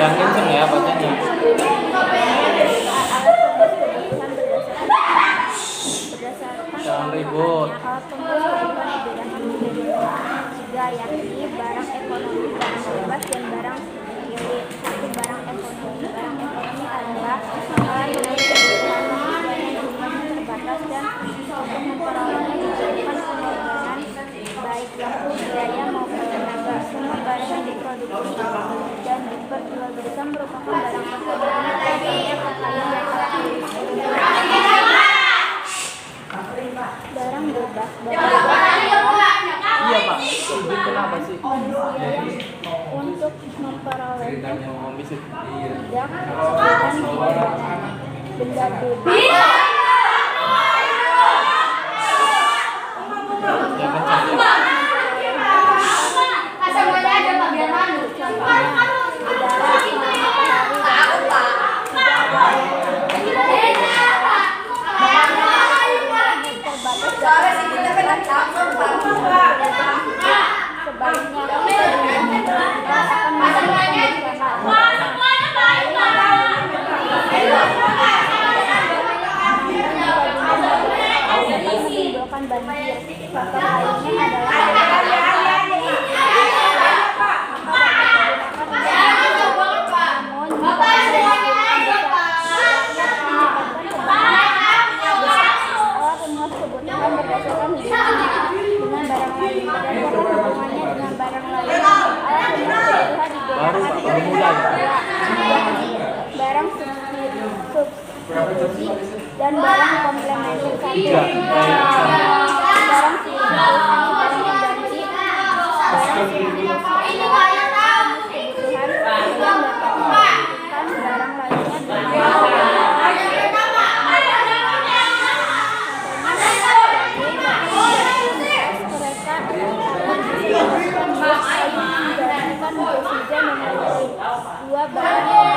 Yang kenceng ya bacanya. Jangan ribut. Alat pembungkus kebutuhan dibedakan menjadi tiga, yakni barang ekonomi, barang bebas, dan barang milik. Satu, barang ekonomi. Barang ekonomi adalah alat pembungkus kebutuhan mahasiswa yang jumlahnya terbatas dan untuk memperolehnya dibutuhkan pengorbanan baik waktu, biaya maupun tenaga. Semua barang yang diproduksi dan diperjualbelikan merupakan barang ekonomi atau barang kekayaan yang barang bebas. Iya Pak, ibu kenapa sih? Untuk memperolehnya Bisa. tidak melakukan pengorbanan. Benda bebas Ya kenceng ya. semuanya ada bagian mana? Contohnya udara, menimbulkan banjir. Contoh lainnya adalah alat pembungkus kebutuhan berdasarkan hubungannya dengan barang lain dan hubungannya dengan barang lain. Alat pembungkus kebutuhan Baru Pak, baru mulai. barang substitusi dan barang komplementer. Satu, Tiga. barang substitusi, barang pengganti, barang substitusi adalah kebutuhan yang dapat menggantikan barang lainnya dengan dua, barang adalah barang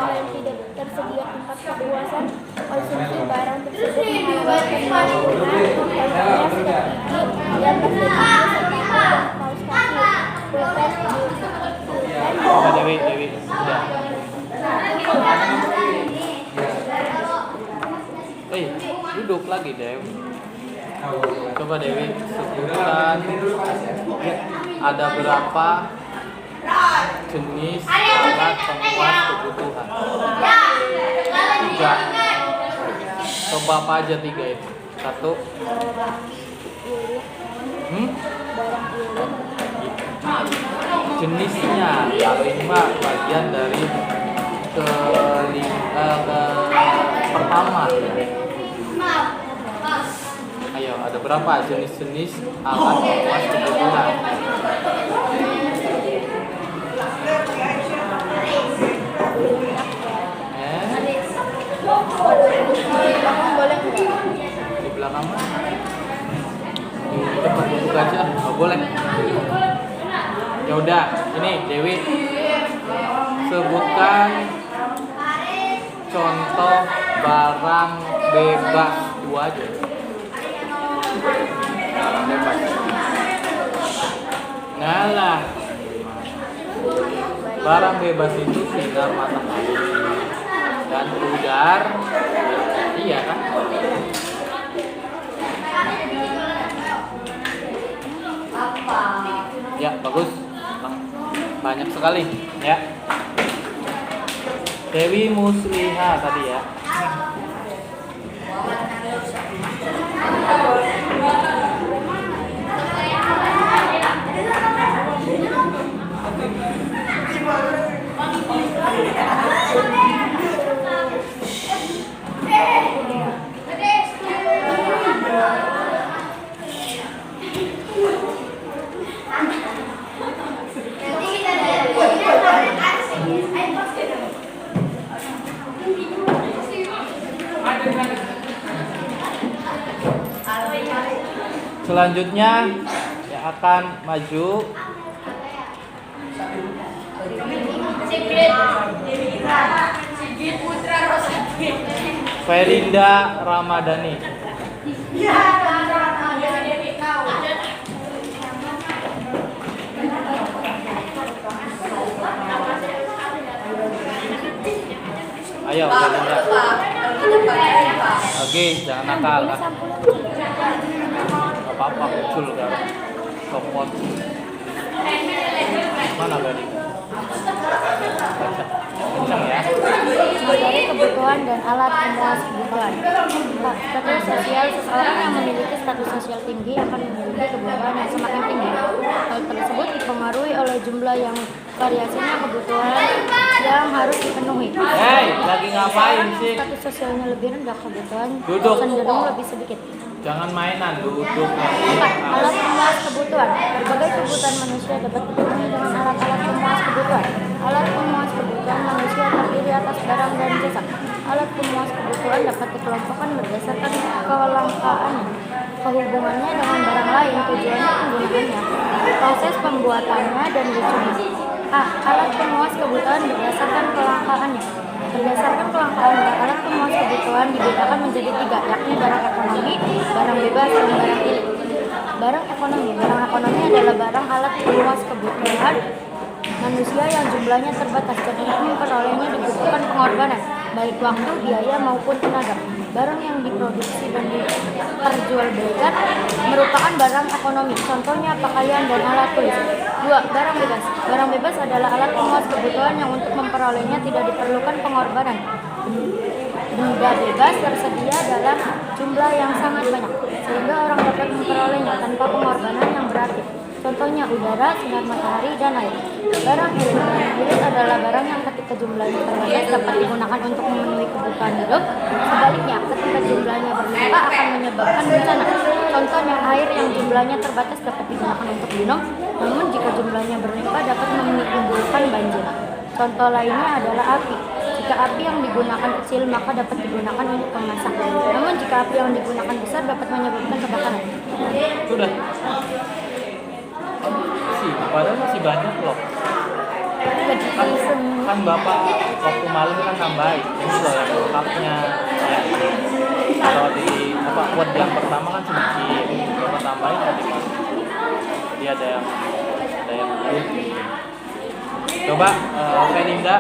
yang tidak tersedia tempat keluasan konsumsi barang tersebut melalui penggunaan contohnya sikat gigi yang tersedia seperti kaos kaki, pulpen, Coba Dewi. Udah. Duduk lagi Dewi. Coba Dewi sebutkan ada berapa jenis alat penguat kebutuhan? Tiga. Coba apa aja tiga itu? Satu. Jenisnya. Kelima bagian dari pertama. Ayo, ada berapa jenis-jenis alat penguat kebutuhan? Di belakang mana? Di depan buka aja, nggak boleh. Ya udah, ini Dewi sebutkan contoh barang bebas dua aja. Barang bebas. Ngalah. Barang bebas itu sinar matahari dan udara. Iya kan? Ya, bagus. Banyak sekali, ya. Dewi Musliha tadi ya. Selanjutnya yang akan maju Ferinda Ramadhani. Ayo, udah Linda. Oke, jangan nakal. Ini Kak. sampulnya. Gak apa-apa, muncul kan. Sopot. Mana Bari? Baca. Kencang ya. Sebagai kebutuhan dan alat pemuas kebutuhan. Status sosial seseorang yang memiliki status sosial tinggi akan memiliki kebutuhan yang semakin tinggi. Hal tersebut dipengaruhi oleh jumlah yang variasinya kebutuhan yang harus dipenuhi. Hei, lagi ngapain sih? Status sosialnya lebih rendah, kebutuhan Duduk. cenderung lebih sedikit. Jangan mainan, duduk. 4. Alat pemuas kebutuhan. Berbagai kebutuhan manusia dapat dipenuhi dengan alat-alat pemuas kebutuhan. Alat pemuas kebutuhan manusia terdiri atas barang dan jasa. Alat pemuas kebutuhan dapat dikelompokkan berdasarkan kelangkaannya, kehubungannya dengan barang lain, tujuannya penggunaannya, proses pembuatannya, dan lucunya. A. Alat pemuas kebutuhan berdasarkan kelangkaannya. Berdasarkan kelangkaannya, alat pemuas kebutuhan dibedakan menjadi 3, yakni barang ekonomi, barang bebas, dan barang ilik. Barang ekonomi adalah barang alat pemuas kebutuhan manusia yang jumlahnya terbatas dan untuk memperolehnya dibutuhkan pengorbanan, baik waktu, biaya, maupun tenaga. Barang yang diproduksi dan diperjualbelikan merupakan barang ekonomi, contohnya pakaian dan alat tulis. 2. Barang bebas. Barang bebas adalah alat pemuas kebutuhan yang untuk memperolehnya tidak diperlukan pengorbanan. Benda bebas tersedia dalam jumlah yang sangat banyak, sehingga orang dapat memperolehnya tanpa pengorbanan yang berarti. Contohnya udara, sinar matahari, dan air. Barang ilit. Ilit adalah barang yang ketika jumlahnya terbatas dapat digunakan untuk memenuhi kebutuhan hidup. Sebaliknya, ketika jumlahnya berlimpah akan menyebabkan bencana. Contohnya air yang jumlahnya terbatas dapat digunakan untuk minum, namun jika jumlahnya berlimpah dapat menimbulkan banjir. Contoh lainnya adalah api. Jika api yang digunakan kecil maka dapat digunakan untuk memasak. Namun jika api yang digunakan besar dapat menyebabkan kebakaran. Sudah. Padahal masih banyak loh. Kan Bapak waktu malam kan nambahin. Ini loh yang lengkapnya. Ya. Kalau di word yang pertama kan sedikit. Bapak tambahin nanti Mas. Jadi ada yang belum. Coba Feninda.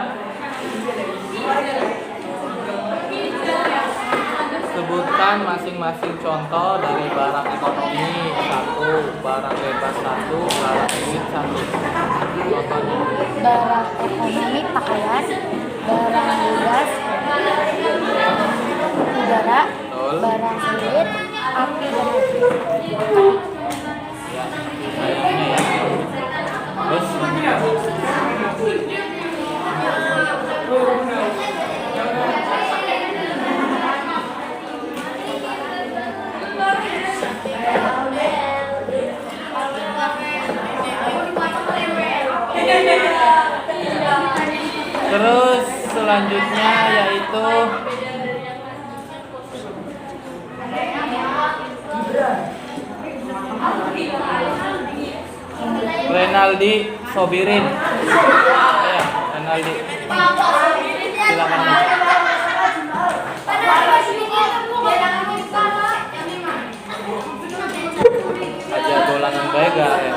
Sebutkan masing-masing contoh dari barang ekonomi 1, barang bebas 1, barang ilit 1. Contohnya. Barang ekonomi pakaian, barang bebas udara, Betul. barang ilit api dan api. Ya, sayangnya ya. Terus Terus selanjutnya yaitu Renaldi Sobirin. Ya, Renaldi. Silakan. Aja dolanan baik gak ya?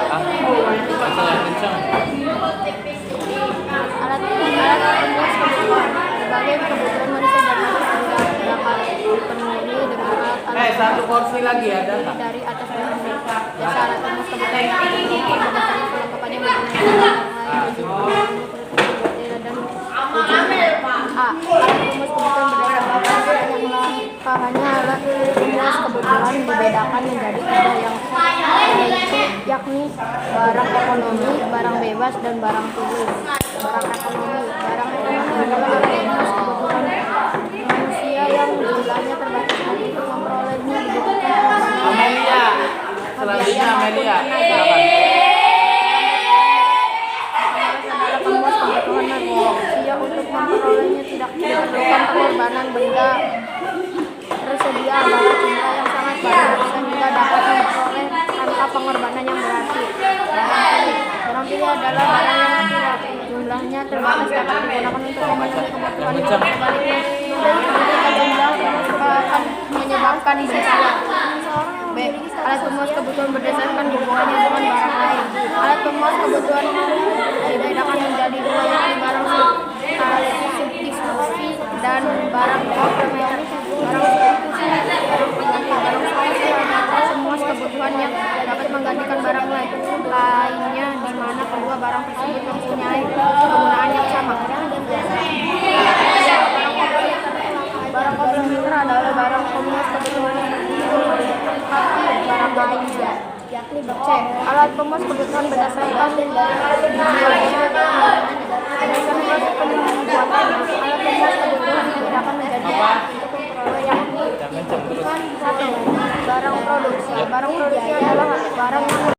Kencang ya, kencang. Alat pemuas kebutuhan. Berbagai kebutuhan manusia dapat dipenuhi dengan alat-alat Satu porsi lagi ada nggak? dari atas dan bawah. Jasa alat pemuas kebutuhan berdasarkan kelengkapannya menggunakan dan A. Alat pemuas kebutuhan berdasarkan kelengkapannya alat pemuas kebutuhan dibedakan menjadi 3 yakni barang ekonomi, barang bebas, dan barang tulis. Barang ekonomi adalah alat pemuas kebutuhan manusia yang jumlahnya terbatas dan untuk memperolehnya dibutuhkan Amelia. Selanjutnya Amelia. Silakan. adalah pemuas kebutuhan manusia untuk memperolehnya tidak diperlukan pengorbanan benda tersedia adalah jumlah yang sangat banyak sehingga dapat memperoleh tanpa pengorbanan yang berarti. Barang pilih adalah barang yang kecil, jumlahnya terbatas dapat digunakan untuk memenuhi kebutuhan hidup. Sebaliknya, ketika jumlah akan menyebabkan bencana. B. Alat pemuas kebutuhan berdasarkan hubungannya dengan barang lain. Alat pemuas kebutuhan dibedakan menjadi 2 yakni barang substitusi dan barang komplementer, barang substitusi, barang pengganti, barang substitusi, semua kebutuhan yang dapat menggantikan barang lainnya di mana kedua barang tersebut mempunyai penggunaan yang sama. Barang komplementer adalah barang pemenuh kebutuhan yang barang lainnya. C. Alat pemenuh kebutuhan berdasarkan proses pembuatan. Alat pemenuh kebutuhan dibedakan menjadi yakni Jangan jam terus. 1. Barang produksi. Barang produksi adalah barang yang